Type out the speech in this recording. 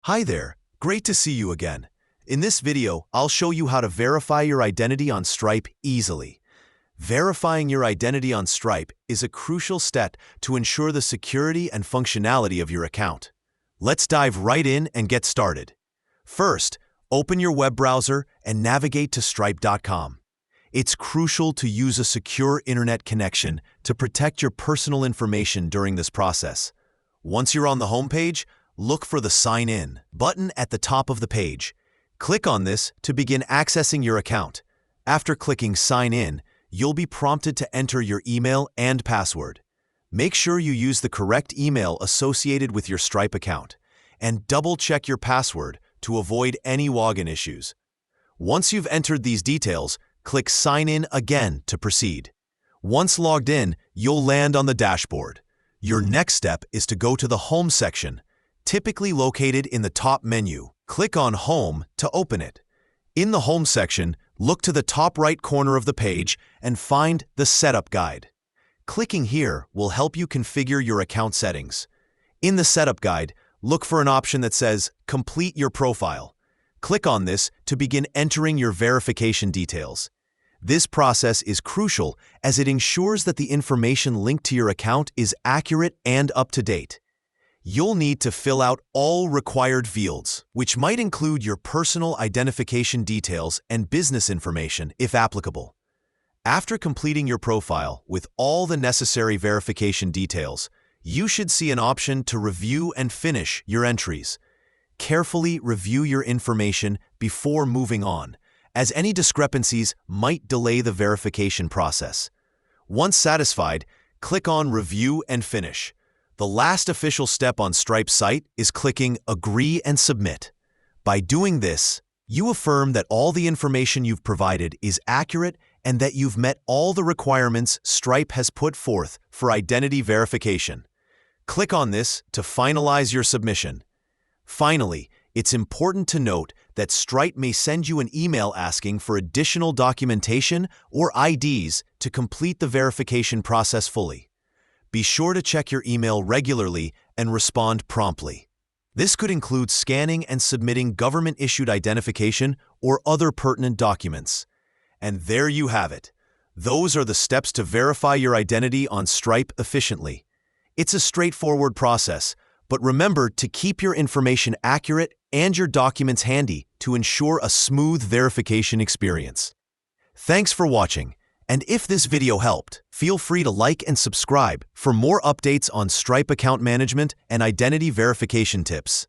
Hi there, great to see you again. In this video, I'll show you how to verify your identity on Stripe easily. Verifying your identity on Stripe is a crucial step to ensure the security and functionality of your account. Let's dive right in and get started. First, open your web browser and navigate to stripe.com. It's crucial to use a secure internet connection to protect your personal information during this process. Once you're on the home page, look for the Sign In button at the top of the page. Click on this to begin accessing your account. After clicking Sign In, you'll be prompted to enter your email and password. Make sure you use the correct email associated with your Stripe account, and double-check your password to avoid any login issues. Once you've entered these details, click Sign In again to proceed. Once logged in, you'll land on the dashboard. Your next step is to go to the Home section, typically located in the top menu. Click on Home to open it. In the Home section, look to the top right corner of the page and find the Setup Guide. Clicking here will help you configure your account settings. In the Setup Guide, look for an option that says Complete Your Profile. Click on this to begin entering your verification details. This process is crucial as it ensures that the information linked to your account is accurate and up to date. You'll need to fill out all required fields, which might include your personal identification details and business information if applicable. After completing your profile with all the necessary verification details, you should see an option to review and finish your entries. Carefully review your information before moving on, as any discrepancies might delay the verification process. Once satisfied, click on Review and Finish. The last official step on Stripe's site is clicking Agree and Submit. By doing this, you affirm that all the information you've provided is accurate and that you've met all the requirements Stripe has put forth for identity verification. Click on this to finalize your submission. Finally, it's important to note that Stripe may send you an email asking for additional documentation or IDs to complete the verification process fully. Be sure to check your email regularly and respond promptly. This could include scanning and submitting government-issued identification or other pertinent documents. And there you have it. Those are the steps to verify your identity on Stripe efficiently. It's a straightforward process, but remember to keep your information accurate and your documents handy to ensure a smooth verification experience. Thanks for watching, and if this video helped, feel free to like and subscribe for more updates on Stripe account management and identity verification tips.